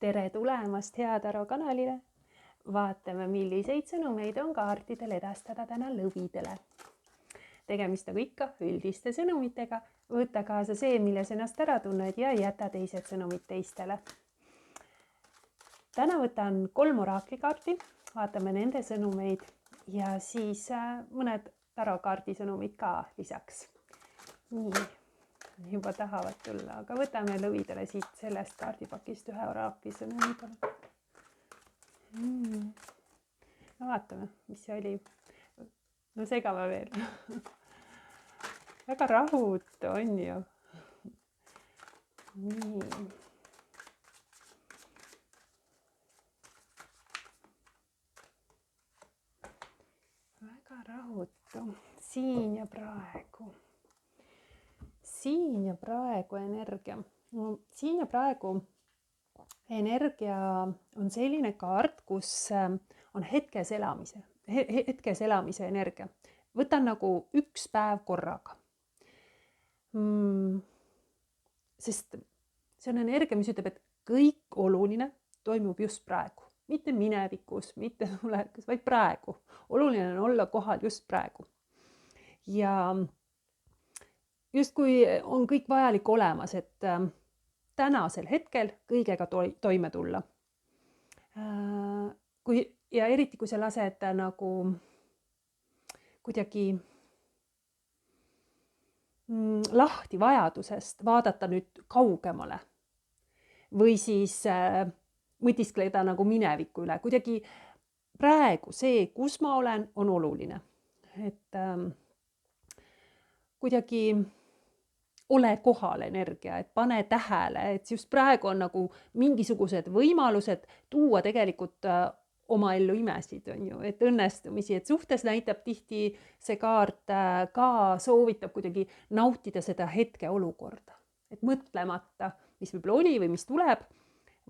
tere tulemast Hea Taro kanalile. Vaatame, milliseid sõnumeid on kaartidel edastada täna lõvidele. Tegemist nagu ikka üldiste sõnumitega. Võta kaasa see, milles ennast ära tunned ja jäta teised sõnumid teistele. Täna võtan 3 oraklikaarti, vaatame nende sõnumeid ja siis mõned tarokaardi sõnumid ka lisaks. Nii. Juba tahavad tulla, aga võtame lõvidele siit sellest kaardipakist ühe oraakli sõnumi. No vaatame, mis see oli. No segame veel. Väga rahutu on ju. Nii. Väga rahutu. Siin ja praegu. Siin ja praegu energia. No, siin ja praegu energia on selline kaart, kus on hetkes elamise energia. Võtan nagu üks päev korraga. Sest see on energia, mis ütleb, et kõik oluline toimub just praegu. Mitte minevikus, mitte tulevikus, vaid praegu. Oluline on olla kohal just praegu. Ja justkui on kõik vajalik olemas, et tänasel hetkel kõigega toime tulla. Ja eriti, kui sa lased nagu kuidagi lahti vajadusest vaadata nüüd kaugemale või siis mõtiskleda nagu mineviku üle. Kuidagi praegu see, kus ma olen, on oluline. Et kuidagi ole kohal energia, et pane tähele, et just praegu on nagu mingisugused võimalused tuua tegelikult oma ellu imesid, on ju, et õnnestumisi, et suhtes näitab tihti see kaart ka soovitab kuidagi nautida seda hetke olukorda. Et mõtlemata, mis võib-olla oli või mis tuleb,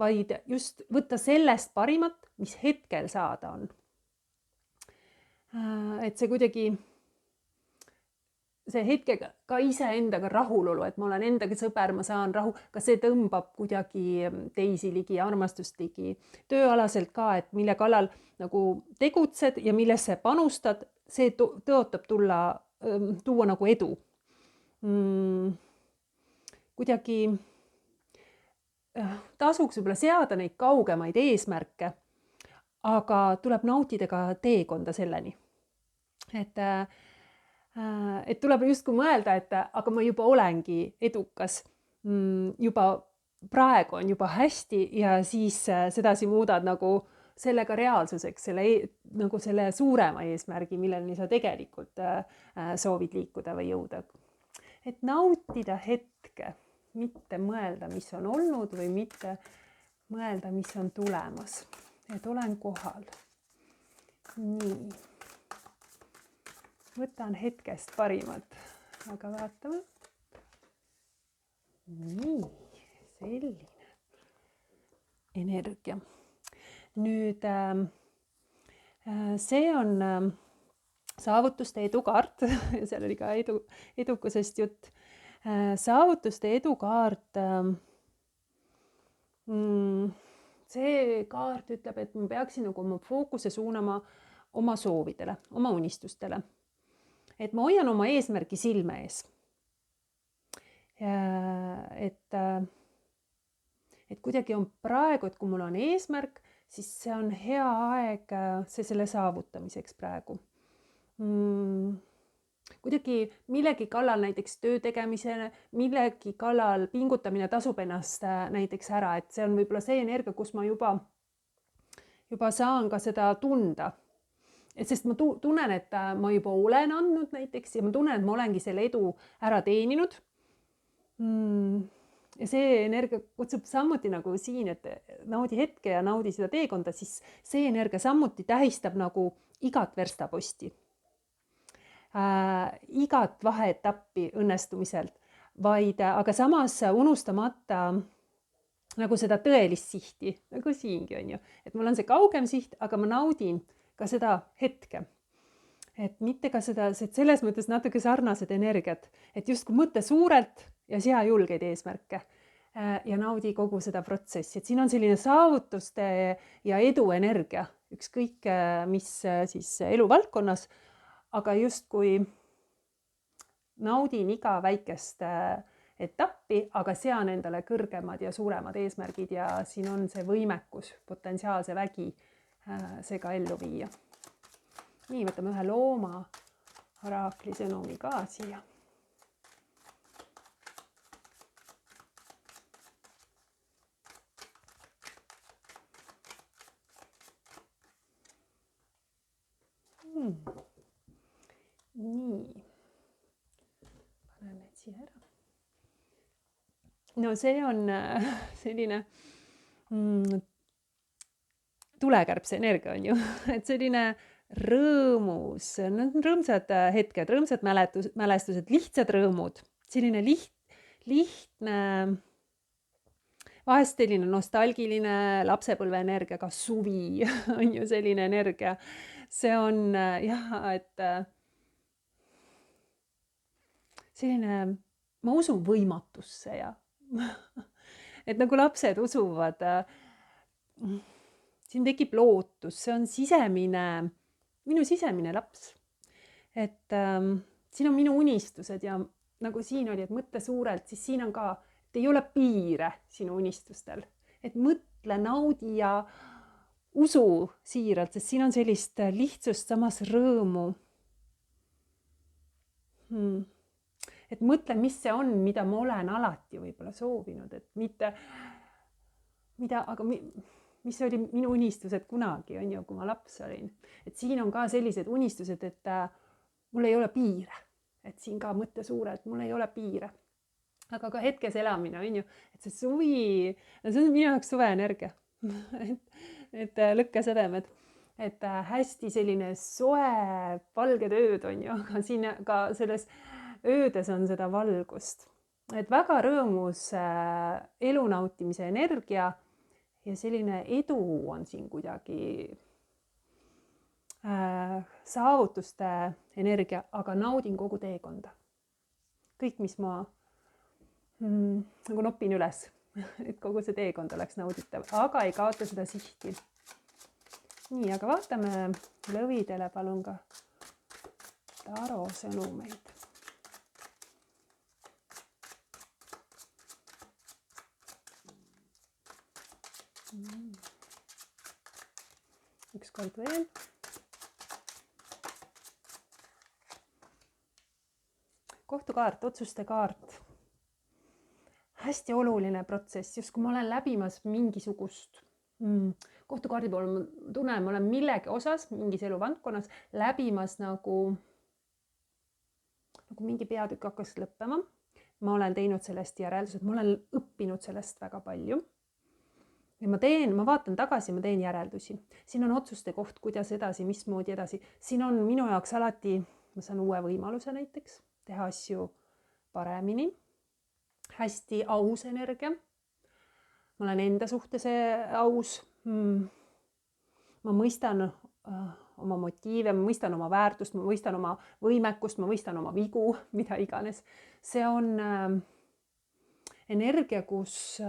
vaid just võtta sellest parimat, mis hetkel saada on. Et see kuidagi see hetkega ka iseendaga rahulolu, et ma olen endaga sõber, ma saan rahu, ka see tõmbab kuidagi teisi ligi, armastust ligi. Tööalaselt ka, et mille kallal nagu tegutsed ja millesse panustad, see tõotab tuua nagu edu. Kuidagi tasuks võib-olla seada neid kaugemaid eesmärke, aga tuleb nautida ka teekonda selleni. Et tuleb justkui mõelda, et aga ma juba olengi edukas, juba praegu on juba hästi ja siis sedasi muudad nagu sellega reaalsuseks, nagu selle suurema eesmärgi, milleni sa tegelikult soovid liikuda või jõuda. Et nautida hetke, mitte mõelda, mis on olnud või mitte mõelda, mis on tulemas. Et olen kohal. Nii. Võtan hetkest parimat, aga vaatame. Nii, selline energia. Nüüd see on saavutuste edukaart, seal oli ka edukusest jutt. Saavutuste edukaart, see kaart ütleb, et ma peaksin nagu oma fookuse suunama oma soovidele, oma unistustele. Et ma hoian oma eesmärgi silme ees. Et kuidagi on praegu, et kui mul on eesmärk, siis see on hea aeg selle saavutamiseks praegu. Kuidagi millegi kallal näiteks töö tegemisele, millegi kallal pingutamine tasub ennast näiteks ära, et see on võib-olla see energia, kus ma juba saan ka seda tunda. Sest ma tunnen, et ma juba olen andnud näiteks ja ma tunnen, et ma olengi selle edu ära teeninud. Ja see energia kutsub samuti nagu siin, et naudi hetke ja naudi seda teekonda, siis see energia samuti tähistab nagu igat verstaposti. Igat vaheetappi õnnestumiselt, aga samas unustamata nagu seda tõelist sihti, nagu siingi on ju. Et mul on see kaugem siht, aga ma naudin ka seda hetke. Et mitte ka seda, selles mõttes natuke sarnased energiat, et justkui mõtle suurelt ja sea julgeid eesmärke. ja naudi kogu seda protsessi, et siin on selline saavutuste ja edu energia, ükskõik mis siis eluvaldkonnas, aga justkui naudin iga väikest etappi, aga sean endale kõrgemad ja suuremad eesmärgid ja siin on see võimekus, potentsiaalse vägi see ka ellu viia. Nii, võtame ühe looma oraakli sõnumi ka siia. Nii, panen need siia ära. No see on selline tulekärbse energia on ju, et selline rõõmus, rõõmsad hetked, rõõmsad mälestused, lihtsad rõõmud, selline lihtne, vahest selline nostalgiline lapsepõlve energia, ka suvi on ju selline energia. See on jah, et selline, ma usun võimatusse ja et nagu lapsed usuvad, siin tekib lootus, see on minu sisemine laps. Et siin on minu unistused ja nagu siin oli, et mõtle suurelt, siis siin on ka, et ei ole piire sinu unistustel. Et mõtle, naudi ja usu siiralt, sest siin on sellist lihtsust, samas rõõmu. Et mõtle, mis see on, mida ma olen alati võib-olla soovinud, et mitte, aga mis oli minu unistused kunagi, on ju, kui ma laps olin. Et siin on ka sellised unistused, et mul ei ole piire. Et siin ka mõtle suurelt, mul ei ole piire. Aga ka hetkes elamine, on ju, et see suvi, see on minu jaoks suve energia. et lõkkesedemed. Et hästi selline soe, valged ööd on ju, aga siin ka selles öödes on seda valgust. Et väga rõõmus elu nautimise energia ja selline edu on siin kuidagi saavutuste energia, aga naudin kogu teekonda. Kõik, mis ma nagu nopin üles, et kogu see teekond oleks nauditav, aga ei kaota seda sihti. Nii, aga vaatame lõvidele palun ka taro sõnumeid. Üks kord veel. Kohtukaart, otsuste kaart. Hästi oluline protsess, just kui ma olen läbimas mingisugust kohtukaardi poole, ma tunnen, ma olen millegi osas, mingis eluvaldkonnas läbimas nagu mingi peatükk hakkas lõppema. Ma olen teinud sellest järeldused, ma olen õppinud sellest väga palju. Ja ma vaatan tagasi, ma teen järeldusi. Siin on otsuste koht, kuidas edasi, mismoodi edasi. Siin on minu jaoks alati, ma saan uue võimaluse näiteks, teha asju paremini. Hästi aus energia. Ma olen enda suhtes aus. Ma mõistan oma motiive, ma mõistan oma väärtust, ma mõistan oma võimekust, ma mõistan oma vigu, mida iganes. See on energia, kus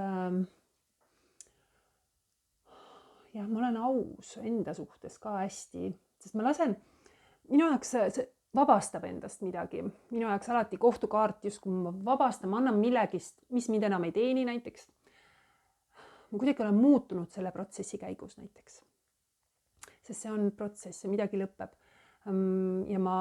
jah, ma olen aus enda suhtes ka hästi, sest ma lasen, minu jaoks see vabastab endast midagi. Minu jaoks alati kohtukaart, just kui ma vabastan, ma annan millegist, mis mind enam ei teeni näiteks. Ma kuidagi olen muutunud selle protsessi käigus näiteks. Sest see on protsess, see midagi lõpeb. Ja ma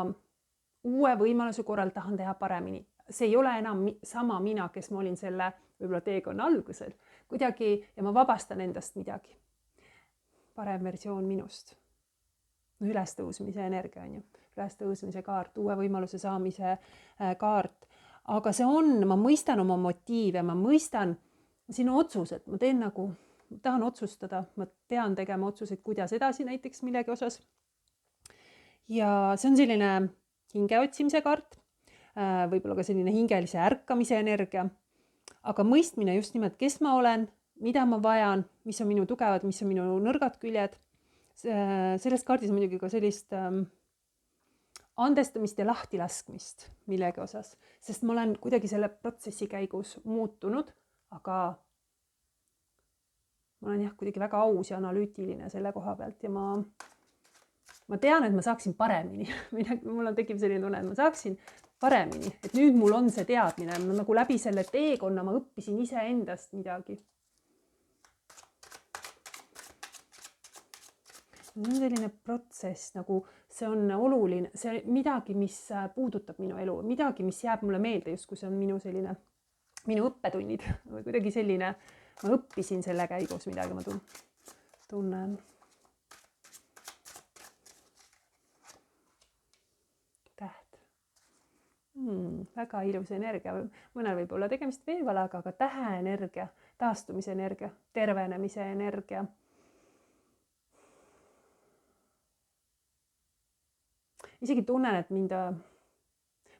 uue võimaluse korral tahan teha paremini. See ei ole enam sama mina, kes ma olin selle võib-olla teekonna algusel. Kuidagi, ja ma vabastan endast midagi. Parem versioon minust. Ülestõusmise energia on ju. Ülestõusmise kaart, uue võimaluse saamise kaart. Aga see on, ma mõistan oma motiive, ma mõistan siin otsused, ma teen nagu, ma tahan otsustada, ma pean tegema otsuseid, kuidas edasi näiteks millegi osas. Ja see on selline hingeotsimise kaart, võib-olla ka selline hingelise ärkamise energia, aga mõistmine just nimelt, kes ma olen, mida ma vajan, mis on minu tugevad, mis on minu nõrgad küljed. Selles kaardis on muidugi ka sellist andestamist ja lahtilaskmist millegi osas, sest ma olen kuidagi selle protsessi käigus muutunud, aga ma olen jah kuidagi väga aus ja analüütiline selle koha pealt ja ma tean, et ma saaksin paremini. Mul tekib selline tunne, et ma saaksin paremini, et nüüd mul on see teadmine, ma nagu läbi selle teekonna ma õppisin iseendast midagi. See on selline protsess, nagu see on oluline, see midagi, mis puudutab minu elu, midagi, mis jääb mulle meelde, justkui see on minu õppetunnid või kuidagi selline, ma õppisin selle käigus midagi, ma tunnen. Täht. Väga ilus energia, mõnel võib olla tegemist veevalaga, aga täheenergia, taastumise energia, tervenemise energia. Isegi tunnen, et mind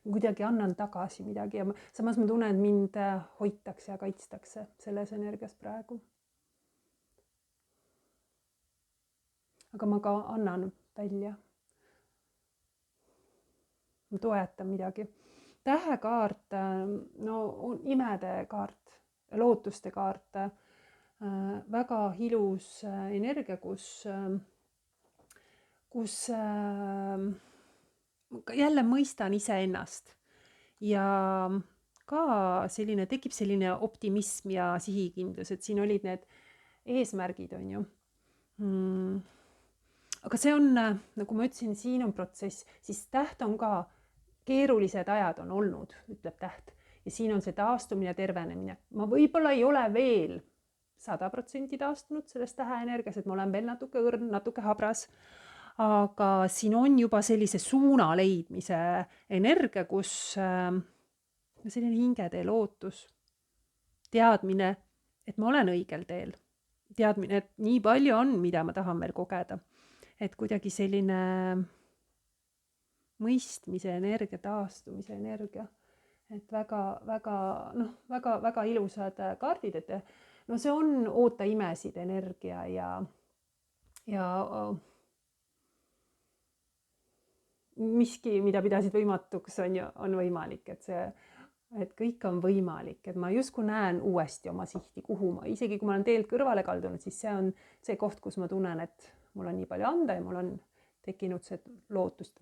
kuidagi annan tagasi midagi ja samas ma tunnen, et mind hoitakse ja kaitstakse selles energias praegu. Aga ma ka annan välja. Ma toetan midagi. Tähekaart, no on imede kaart, lootuste kaart, väga ilus energia, kus jälle mõistan iseennast ja ka tekib selline optimism ja sihikindlus, et siin olid need eesmärgid, on ju. Aga see on, nagu ma ütlesin, siin on protsess, siis täht on ka, keerulised ajad on olnud, ütleb täht. Ja siin on see taastumine ja tervenemine. Ma võib-olla ei ole veel 100% taastunud sellest täheenergias, et ma olen veel natuke õrn, natuke habras. Aga siin on juba sellise suuna leidmise energia, kus selline hingetee lootus, teadmine, et ma olen õigel teel, teadmine, et nii palju on, mida ma tahan veel kogeda, et kuidagi selline mõistmise energia, taastumise energia, et väga ilusad kaardid, et no see on oota imesid energia ja miski, mida pidasid võimatuks, on võimalik, et kõik on võimalik, et ma justkui näen uuesti oma sihti, kuhu isegi kui ma olen teelt kõrvale kaldunud, siis see on see koht, kus ma tunnen, et mul on nii palju anda ja mul on tekkinud see lootust,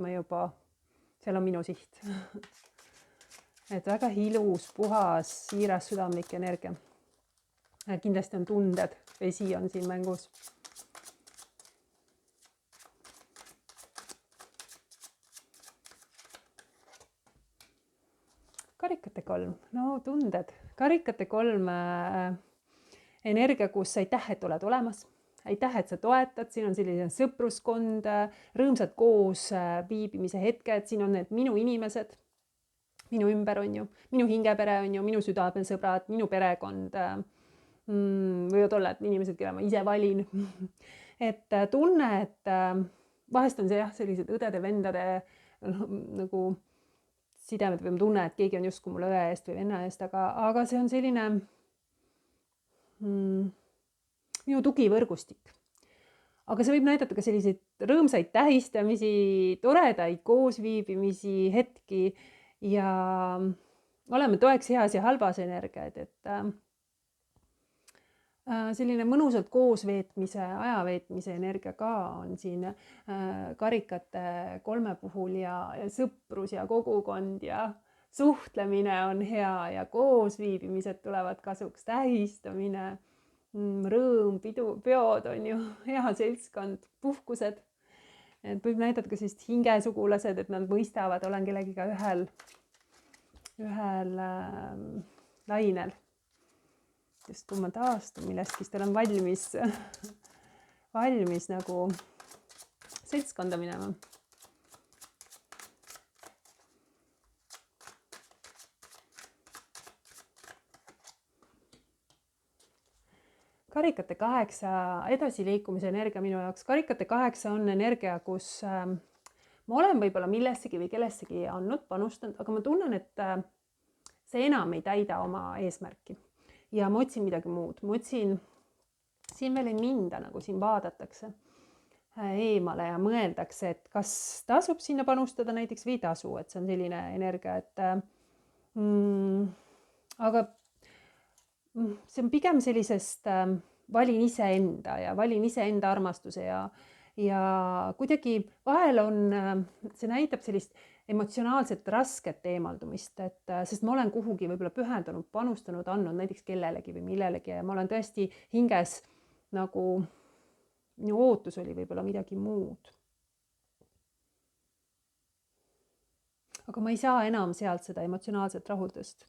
seal on minu siht. Et väga ilus, puhas, siiras, südamlik energia. Kindlasti on tunded, vesi on siin mängus. Karikate 3, no tunded. Karikate 3 energia, kus aitäh, et oled olemas. Aitäh, et sa toetad, siin on selline sõpruskond, rõõmsad koos viibimise hetked, siin on need minu inimesed, minu ümber on ju, minu hingepere on ju, minu südamesõbrad, minu perekond, võivad olla inimesed, kelle ma ise valin. Et tunne, et vahest on see jah, sellised õdede-vendade nagu sidemed või ma tunne, et keegi on justkui mul õe eest või venna eest, aga see on selline minu tugivõrgustik. Aga see võib näidata ka selliseid rõõmsaid tähistamisi, toredaid koosviibimisi, hetki ja oleme toeks heas ja halbas energiaid, et selline mõnusalt koosveetmise, ajaveetmise energia ka on siin karikate 3 puhul ja sõprus ja kogukond ja suhtlemine on hea ja koosviibimised tulevad kasuks, tähistamine, rõõm, pidu, peod on ju, hea seltskond, puhkused. Et võib näidata ka sellist hingesugulased, et nad mõistavad, olen kellegiga ühel lainel. Just kui ma taastun millestki, siis olen valmis nagu seltskonda minema. Karikate 8 edasiliikumise energia minu jaoks. Karikate 8 on energia, kus ma olen võib-olla millessegi või kellessegi andnud, panustanud, aga ma tunnen, et see enam ei täida oma eesmärki. Ja ma otsin midagi muud. Ma otsin, siin veel ei minda, nagu siin vaadatakse eemale ja mõeldakse, et kas tasub sinna panustada näiteks või tasu, et see on selline energia, et aga see on pigem sellisest valin iseenda ja valin iseenda armastuse ja kuidagi vahel on, see näitab sellist emotsionaalset rasket eemaldumist, sest ma olen kuhugi võib-olla pühendunud, panustanud, andnud näiteks kellelegi või millelegi ja ma olen tõesti hinges nagu, minu ootus oli võib-olla midagi muud. Aga ma ei saa enam sealt seda emotsionaalset rahuldust.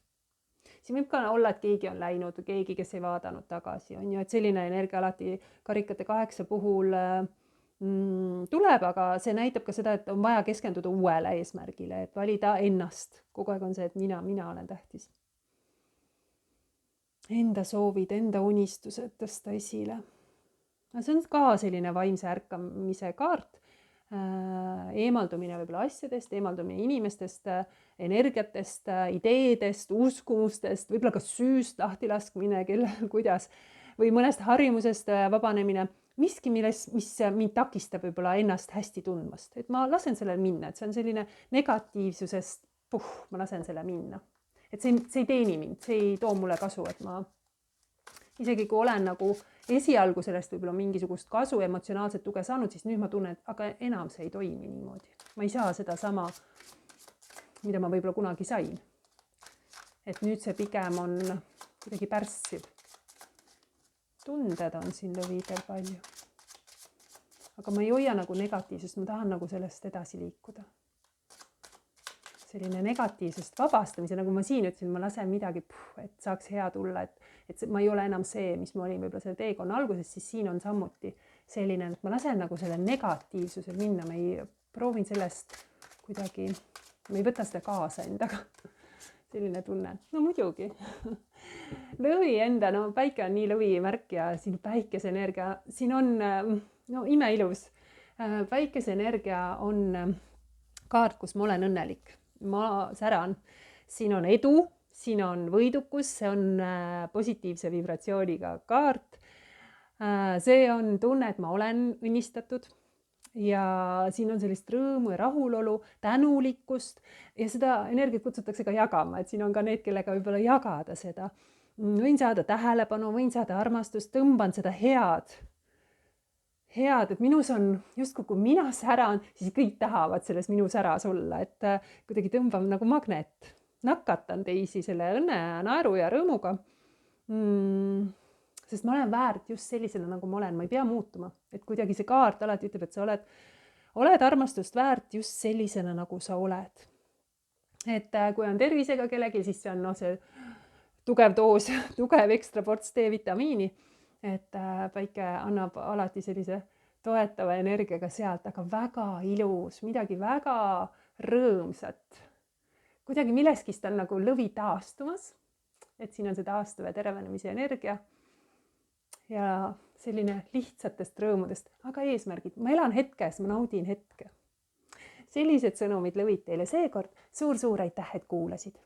Siin võib ka olla, et keegi on läinud, keegi, kes ei vaadanud tagasi, on ju, et selline energia alati karikate 8 puhul tuleb, aga see näitab ka seda, et on vaja keskenduda uuele eesmärgile, et valida ennast. Kogu aeg on see, et mina olen tähtis. Enda soovid, enda unistused tõsta esile. See on ka selline vaimse ärkamise kaart. Eemaldumine võib-olla asjadest, eemaldumine inimestest, energiatest, ideedest, uskumustest, võib-olla ka süüst lahtilaskmine, kellel kuidas, või mõnest harjumusest vabanemine, miski, mis mind takistab võib-olla ennast hästi tundmast, et ma lasen selle minna, et see on selline negatiivsusest, ma lasen selle minna, et see ei teeni mind, see ei too mulle kasu, et ma isegi kui olen nagu esialgu sellest võib-olla mingisugust kasu, emotsionaalset tuge saanud, siis nüüd ma tunnen, et aga enam see ei toimi niimoodi. Ma ei saa seda sama, mida ma võib-olla kunagi sain. Et nüüd see pigem on kuidagi pärssiv. Tunded on siin lõvidel palju. Aga ma ei hoia nagu negatiivsust, ma tahan nagu sellest edasi liikuda. Selline negatiivsust vabastamise, nagu ma siin ütlesin, ma lasen midagi, et saaks hea tulla, et ma ei ole enam see, mis ma olin võib-olla selle teekonna alguses, siis siin on samuti selline, et ma lasen nagu selle negatiivsuse minna, ma ei proovin sellest kuidagi, ma ei võta seda kaasa endaga. Selline tunne, no muidugi. Lõvi enda, no päike on nii lõvi märk ja siin päikese energia, siin on no imeilus. Päikese energia on kaart, kus ma olen õnnelik. Ma säran, siin on edu, siin on võidukus, see on positiivse vibratsiooniga kaart. See on tunne, et ma olen õnnistatud ja siin on sellist rõõmu ja rahulolu, tänulikkust ja seda energiat kutsutakse ka jagama, et siin on ka need, kellega võib-olla jagada seda. Võin saada tähelepanu, võin saada armastust, tõmban seda head, et minus on justkui kui mina säran, siis kõik tahavad selles minu säras olla, et kuidagi tõmbam nagu magnet, nakatan teisi selle õnne, naeru ja rõõmuga. Sest ma olen väärt just sellisena, nagu ma olen, ma ei pea muutuma, et kuidagi see kaart alati ütleb, et sa oled armastust väärt just sellisena, nagu sa oled. Et kui on tervisega kellegi, siis see on see tugev doos, tugev ekstra ports D-vitamiini. Et päike annab alati sellise toetava energiaga sealt, aga väga ilus, midagi väga rõõmsat. Kuidagi milleskist on nagu lõvi taastumas, et siin on see taastuv ja tervenemise energia ja selline lihtsatest rõõmudest, aga eesmärgid. Ma elan hetkes, ma naudin hetke. Sellised sõnumid lõvid teile seekord. Suur-suur aitäh, et kuulasid.